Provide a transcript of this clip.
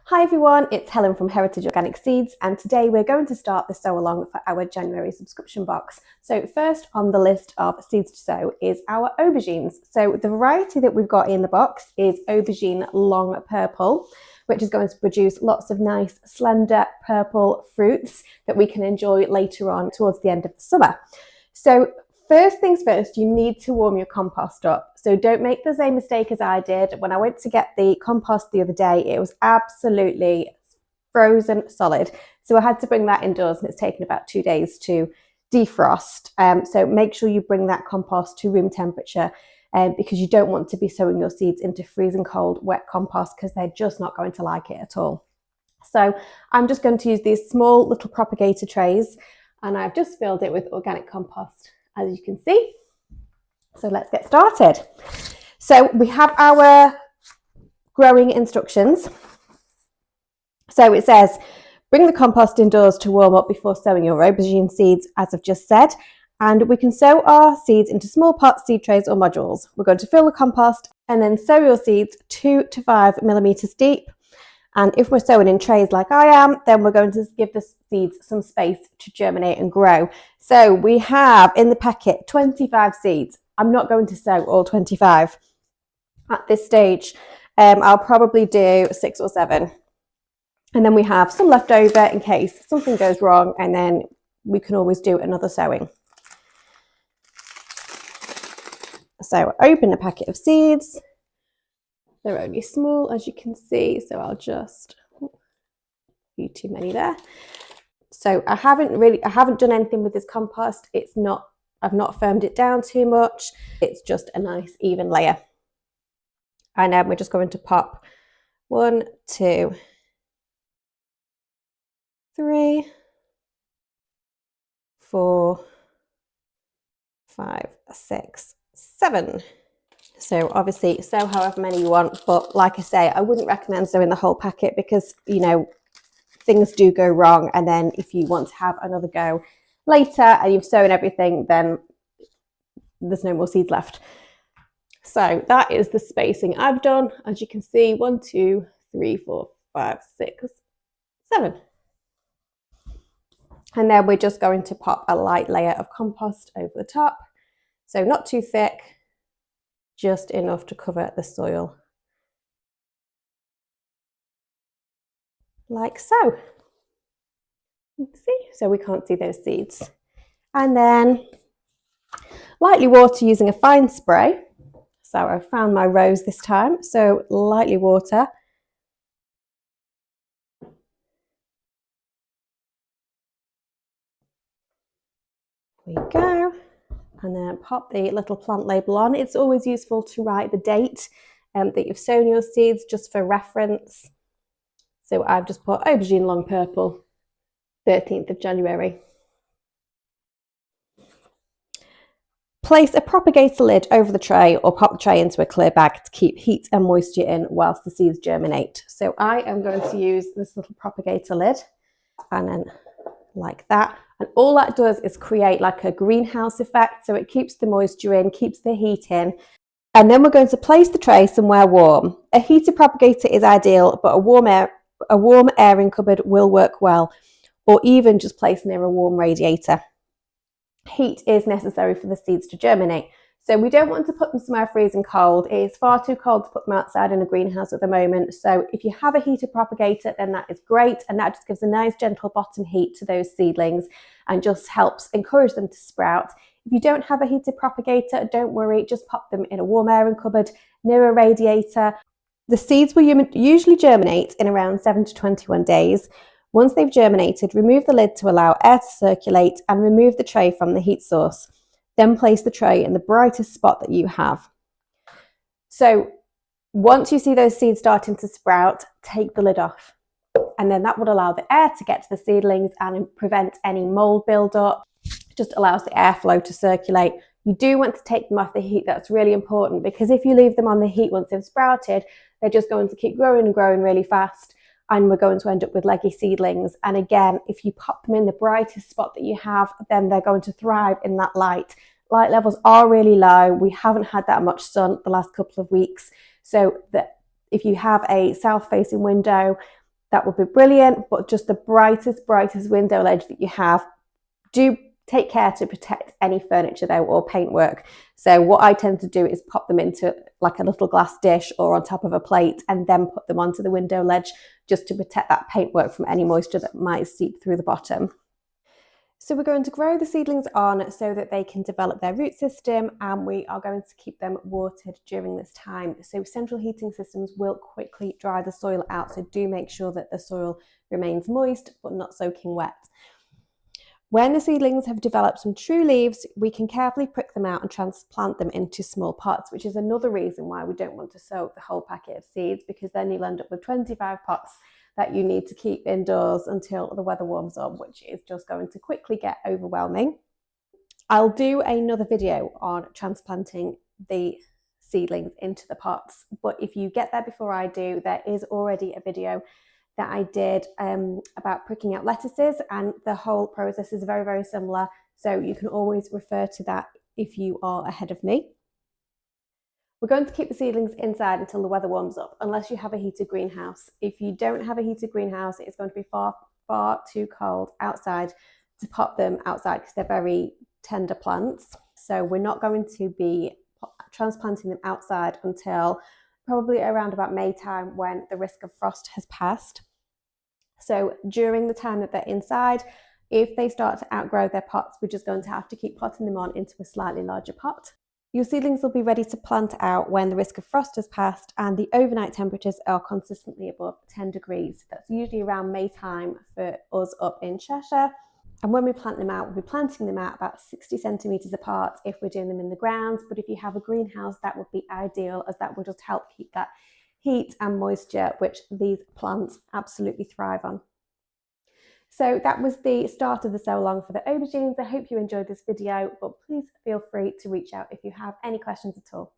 Hi everyone, it's Helen from Heritage Organic Seeds, and today we're going to start the sow along for our January subscription box. So first on the list of seeds to sow is our aubergines. So the variety that we've got in the box is aubergine long purple, which is going to produce lots of nice slender purple fruits that we can enjoy later on towards the end of the summer. So first things first, you need to warm your compost up. So don't make the same mistake as I did. When I went to get the compost the other day, it was absolutely frozen solid. So I had to bring that indoors, and it's taken about 2 days to defrost. So make sure you bring that compost to room temperature because you don't want to be sowing your seeds into freezing cold, wet compost because they're just not going to like it at all. So I'm just going to use these small little propagator trays, and I've just filled it with organic compost, as you can see. So let's get started. So we have our growing instructions. So it says, bring the compost indoors to warm up before sowing your aubergine seeds, as I've just said. And we can sow our seeds into small pots, seed trays or modules. We're going to fill the compost and then sow your seeds 2 to 5 millimeters deep. And if we're sowing in trays like I am, then we're going to give the seeds some space to germinate and grow. So we have in the packet 25 seeds. I'm not going to sow all 25 at this stage. I'll probably do 6 or 7. And then we have some left over in case something goes wrong, and then we can always do another sowing. So open a packet of seeds. They're only small, as you can see, so I'll just too many there. So I haven't done anything with this compost. I've not firmed it down too much. It's just a nice even layer. And then we're just going to pop 1, 2, 3, 4, 5, 6, 7. So obviously sow however many you want, but like I say, I wouldn't recommend sowing the whole packet because, you know, things do go wrong. And then if you want to have another go later and you've sown everything, then there's no more seeds left. So that is the spacing I've done. As you can see, 1, 2, 3, 4, 5, 6, 7. And then we're just going to pop a light layer of compost over the top. So not too thick, just enough to cover the soil. Like so. See? So we can't see those seeds. And then lightly water using a fine spray. So I found my rose this time. So lightly water. There we go. And then pop the little plant label on. It's always useful to write the date that you've sown your seeds, just for reference. So I've just put aubergine long purple, 13th of January. Place a propagator lid over the tray or pop the tray into a clear bag to keep heat and moisture in whilst the seeds germinate. So I am going to use this little propagator lid, and then like that. And all that does is create like a greenhouse effect. So it keeps the moisture in, keeps the heat in. And then we're going to place the tray somewhere warm. A heated propagator is ideal, but a warm airing cupboard will work well, or even just place near a warm radiator. Heat is necessary for the seeds to germinate. So we don't want to put them somewhere freezing cold. It is far too cold to put them outside in a greenhouse at the moment. So if you have a heated propagator, then that is great. And that just gives a nice gentle bottom heat to those seedlings and just helps encourage them to sprout. If you don't have a heated propagator, don't worry, just pop them in a warm airing cupboard near a radiator. The seeds will usually germinate in around 7 to 21 days. Once they've germinated, remove the lid to allow air to circulate and remove the tray from the heat source. Then place the tray in the brightest spot that you have. So once you see those seeds starting to sprout, take the lid off. And then that would allow the air to get to the seedlings and prevent any mold buildup. It just allows the airflow to circulate. You do want to take them off the heat. That's really important, because if you leave them on the heat once they've sprouted, they're just going to keep growing and growing really fast. And we're going to end up with leggy seedlings. And again, if you pop them in the brightest spot that you have, then they're going to thrive in that light. Light levels are really low. We haven't had that much sun the last couple of weeks. So that if you have a south-facing window, that would be brilliant. But just the brightest window ledge that you have, do take care to protect any furniture though or paintwork. So what I tend to do is pop them into like a little glass dish or on top of a plate and then put them onto the window ledge just to protect that paintwork from any moisture that might seep through the bottom. So we're going to grow the seedlings on so that they can develop their root system, and we are going to keep them watered during this time. So central heating systems will quickly dry the soil out, so do make sure that the soil remains moist but not soaking wet. When the seedlings have developed some true leaves, we can carefully prick them out and transplant them into small pots, which is another reason why we don't want to soak the whole packet of seeds, because then you'll end up with 25 pots that you need to keep indoors until the weather warms up, which is just going to quickly get overwhelming. I'll do another video on transplanting the seedlings into the pots, but if you get there before I do, there is already a video that I did about pricking out lettuces, and the whole process is very, very similar. So you can always refer to that if you are ahead of me. We're going to keep the seedlings inside until the weather warms up, unless you have a heated greenhouse. If you don't have a heated greenhouse, it's going to be far too cold outside to pop them outside because they're very tender plants. So we're not going to be transplanting them outside until probably around about May time, when the risk of frost has passed. So during the time that they're inside, if they start to outgrow their pots, we're just going to have to keep potting them on into a slightly larger pot. Your seedlings will be ready to plant out when the risk of frost has passed and the overnight temperatures are consistently above 10 degrees. That's usually around May time for us up in Cheshire. And when we plant them out, we'll be planting them out about 60 centimetres apart if we're doing them in the ground. But if you have a greenhouse, that would be ideal, as that will just help keep that heat and moisture, which these plants absolutely thrive on. So that was the start of the sow-a-long for the aubergines. I hope you enjoyed this video, but please feel free to reach out if you have any questions at all.